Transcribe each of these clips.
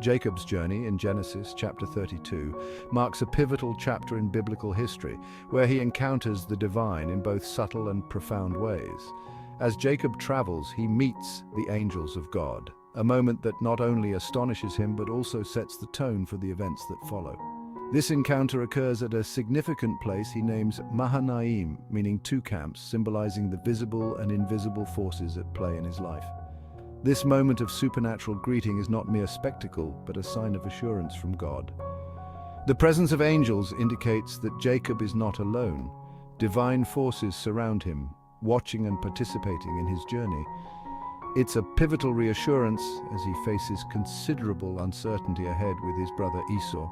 Jacob's journey in Genesis chapter 32 marks a pivotal chapter in biblical history, where he encounters the divine in both subtle and profound ways. As Jacob travels, he meets the angels of God, a moment that not only astonishes him but also sets the tone for the events that follow. This encounter occurs at a significant place he names Mahanaim, meaning two camps, symbolizing the visible and invisible forces at play in his life. This moment of supernatural greeting is not mere spectacle, but a sign of assurance from God. The presence of angels indicates that Jacob is not alone. Divine forces surround him, watching and participating in his journey. It's a pivotal reassurance as he faces considerable uncertainty ahead with his brother Esau.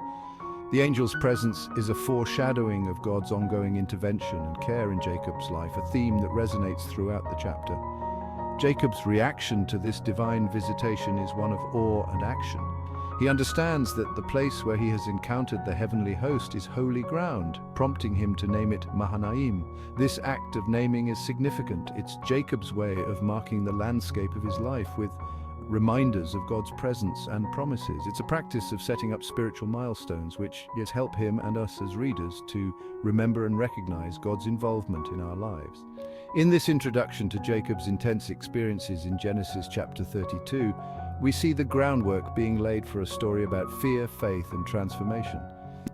The angel's presence is a foreshadowing of God's ongoing intervention and care in Jacob's life, a theme that resonates throughout the chapter. Jacob's reaction to this divine visitation is one of awe and action. He understands that the place where he has encountered the heavenly host is holy ground, prompting him to name it Mahanaim. This act of naming is significant. It's Jacob's way of marking the landscape of his life with reminders of God's presence and promises. It's a practice of setting up spiritual milestones which yet help him and us as readers to remember and recognize God's involvement in our lives. In this introduction to Jacob's intense experiences in Genesis chapter 32, we see the groundwork being laid for a story about fear, faith, and transformation.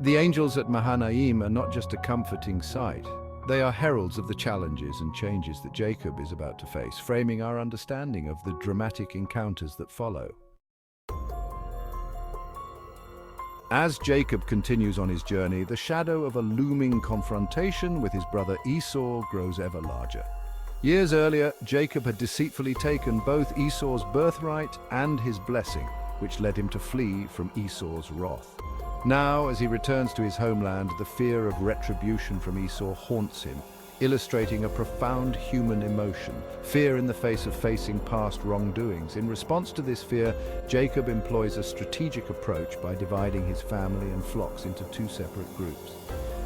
The angels at Mahanaim are not just a comforting sight. They are heralds of the challenges and changes that Jacob is about to face, framing our understanding of the dramatic encounters that follow. As Jacob continues on his journey, the shadow of a looming confrontation with his brother Esau grows ever larger. Years earlier, Jacob had deceitfully taken both Esau's birthright and his blessing, which led him to flee from Esau's wrath. Now, as he returns to his homeland, the fear of retribution from Esau haunts him, illustrating a profound human emotion, fear in the face of facing past wrongdoings. In response to this fear, Jacob employs a strategic approach by dividing his family and flocks into two separate groups.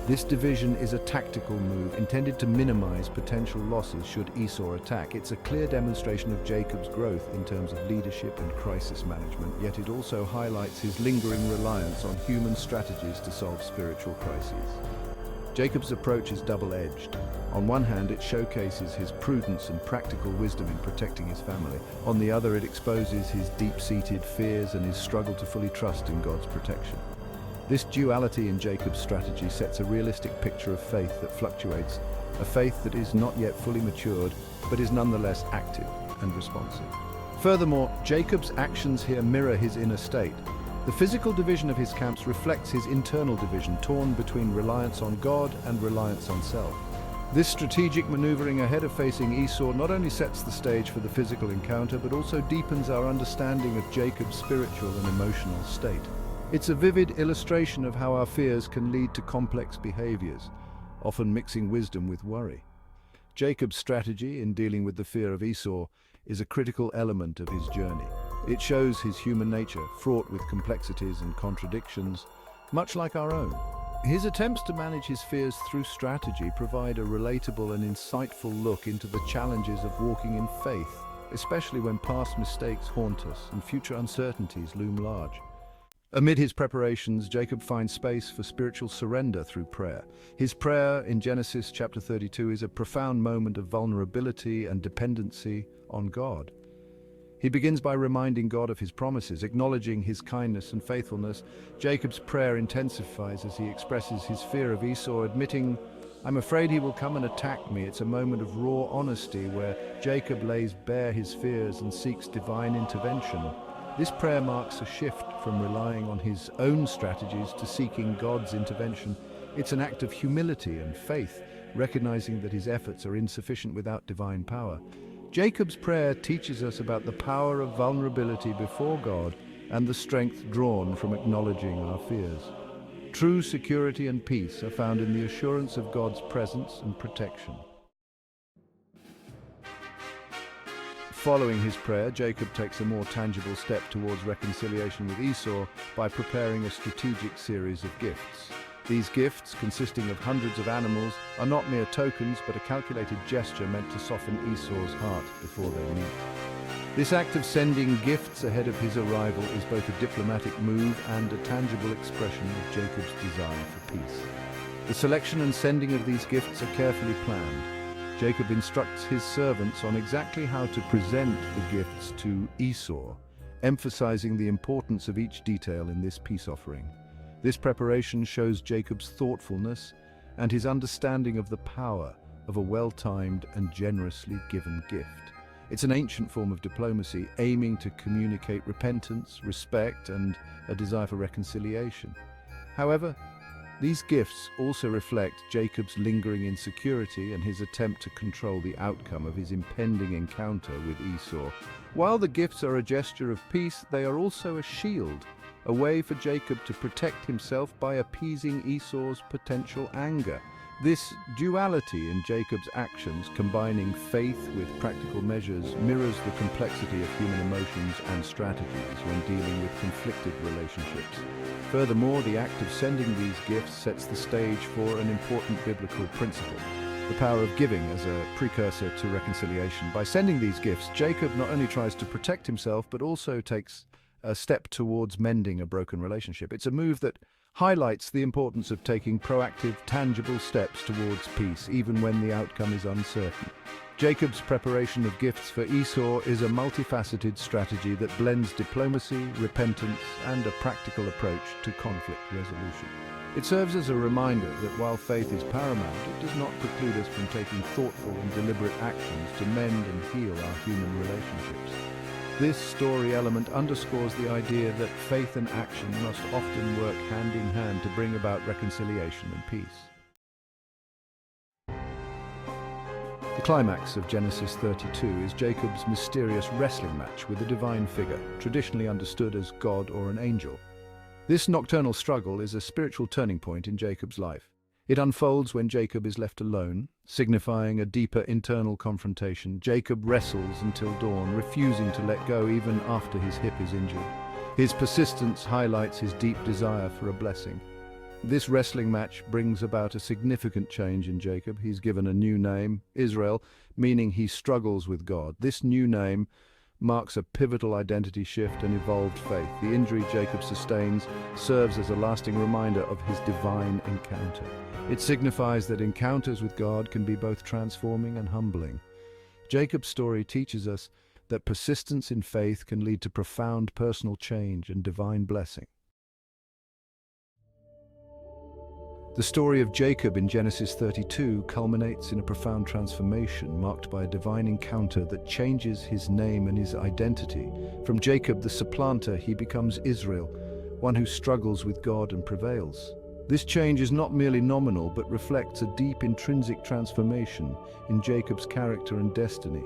This division is a tactical move intended to minimize potential losses should Esau attack. It's a clear demonstration of Jacob's growth in terms of leadership and crisis management, yet it also highlights his lingering reliance on human strategies to solve spiritual crises. Jacob's approach is double-edged. On one hand, it showcases his prudence and practical wisdom in protecting his family. On the other, it exposes his deep-seated fears and his struggle to fully trust in God's protection. This duality in Jacob's strategy sets a realistic picture of faith that fluctuates, a faith that is not yet fully matured, but is nonetheless active and responsive. Furthermore, Jacob's actions here mirror his inner state. The physical division of his camps reflects his internal division, torn between reliance on God and reliance on self. This strategic maneuvering ahead of facing Esau not only sets the stage for the physical encounter, but also deepens our understanding of Jacob's spiritual and emotional state. It's a vivid illustration of how our fears can lead to complex behaviors, often mixing wisdom with worry. Jacob's strategy in dealing with the fear of Esau is a critical element of his journey. It shows his human nature, fraught with complexities and contradictions, much like our own. His attempts to manage his fears through strategy provide a relatable and insightful look into the challenges of walking in faith, especially when past mistakes haunt us and future uncertainties loom large. Amid his preparations, Jacob finds space for spiritual surrender through prayer. His prayer in Genesis chapter 32 is a profound moment of vulnerability and dependency on God. He begins by reminding God of his promises, acknowledging his kindness and faithfulness. Jacob's prayer intensifies as he expresses his fear of Esau, admitting, "I'm afraid he will come and attack me." It's a moment of raw honesty where Jacob lays bare his fears and seeks divine intervention. This prayer marks a shift from relying on his own strategies to seeking God's intervention. It's an act of humility and faith, recognizing that his efforts are insufficient without divine power. Jacob's prayer teaches us about the power of vulnerability before God and the strength drawn from acknowledging our fears. True security and peace are found in the assurance of God's presence and protection. Following his prayer, Jacob takes a more tangible step towards reconciliation with Esau by preparing a strategic series of gifts. These gifts, consisting of hundreds of animals, are not mere tokens but a calculated gesture meant to soften Esau's heart before they meet. This act of sending gifts ahead of his arrival is both a diplomatic move and a tangible expression of Jacob's desire for peace. The selection and sending of these gifts are carefully planned. Jacob instructs his servants on exactly how to present the gifts to Esau, emphasizing the importance of each detail in this peace offering. This preparation shows Jacob's thoughtfulness and his understanding of the power of a well-timed and generously given gift. It's an ancient form of diplomacy, aiming to communicate repentance, respect, and a desire for reconciliation. However, these gifts also reflect Jacob's lingering insecurity and his attempt to control the outcome of his impending encounter with Esau. While the gifts are a gesture of peace, they are also a shield, a way for Jacob to protect himself by appeasing Esau's potential anger. This duality in Jacob's actions, combining faith with practical measures, mirrors the complexity of human emotions and strategies when dealing with conflicted relationships. Furthermore, the act of sending these gifts sets the stage for an important biblical principle: the power of giving as a precursor to reconciliation. By sending these gifts, Jacob not only tries to protect himself, but also takes a step towards mending a broken relationship. It's a move that highlights the importance of taking proactive, tangible steps towards peace, even when the outcome is uncertain. Jacob's preparation of gifts for Esau is a multifaceted strategy that blends diplomacy, repentance, and a practical approach to conflict resolution. It serves as a reminder that while faith is paramount, it does not preclude us from taking thoughtful and deliberate actions to mend and heal our human relationships. This story element underscores the idea that faith and action must often work hand in hand to bring about reconciliation and peace. The climax of Genesis 32 is Jacob's mysterious wrestling match with a divine figure, traditionally understood as God or an angel. This nocturnal struggle is a spiritual turning point in Jacob's life. It unfolds when Jacob is left alone, signifying a deeper internal confrontation. Jacob wrestles until dawn, refusing to let go even after his hip is injured. His persistence highlights his deep desire for a blessing. This wrestling match brings about a significant change in Jacob. He's given a new name, Israel, meaning he struggles with God. This new name marks a pivotal identity shift and evolved faith. The injury Jacob sustains serves as a lasting reminder of his divine encounter. It signifies that encounters with God can be both transforming and humbling. Jacob's story teaches us that persistence in faith can lead to profound personal change and divine blessing. The story of Jacob in Genesis 32 culminates in a profound transformation marked by a divine encounter that changes his name and his identity. From Jacob the supplanter, he becomes Israel, one who struggles with God and prevails. This change is not merely nominal, but reflects a deep intrinsic transformation in Jacob's character and destiny.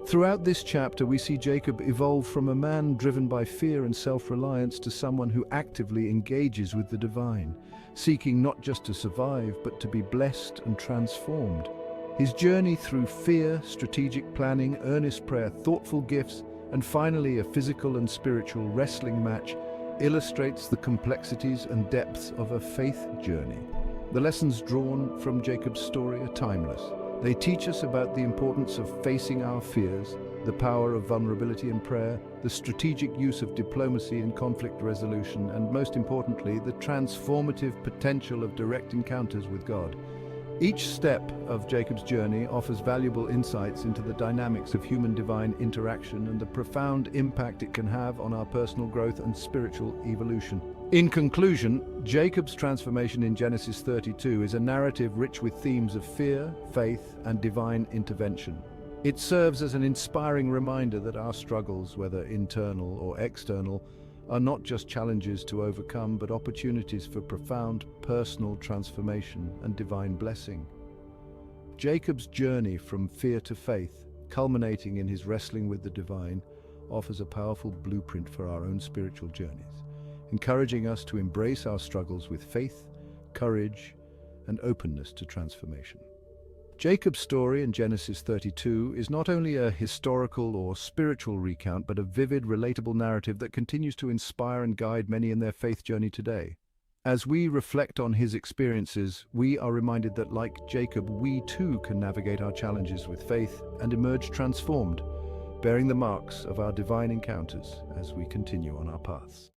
Throughout this chapter, we see Jacob evolve from a man driven by fear and self-reliance to someone who actively engages with the divine, seeking not just to survive, but to be blessed and transformed. His journey through fear, strategic planning, earnest prayer, thoughtful gifts, and finally a physical and spiritual wrestling match illustrates the complexities and depths of a faith journey. The lessons drawn from Jacob's story are timeless. They teach us about the importance of facing our fears, the power of vulnerability in prayer, the strategic use of diplomacy in conflict resolution, and most importantly, the transformative potential of direct encounters with God. Each step of Jacob's journey offers valuable insights into the dynamics of human-divine interaction and the profound impact it can have on our personal growth and spiritual evolution. In conclusion, Jacob's transformation in Genesis 32 is a narrative rich with themes of fear, faith, and divine intervention. It serves as an inspiring reminder that our struggles, whether internal or external, are not just challenges to overcome, but opportunities for profound personal transformation and divine blessing. Jacob's journey from fear to faith, culminating in his wrestling with the divine, offers a powerful blueprint for our own spiritual journeys, encouraging us to embrace our struggles with faith, courage, and openness to transformation. Jacob's story in Genesis 32 is not only a historical or spiritual recount, but a vivid, relatable narrative that continues to inspire and guide many in their faith journey today. As we reflect on his experiences, we are reminded that, like Jacob, we too can navigate our challenges with faith and emerge transformed. bearing the marks of our divine encounters as we continue on our paths.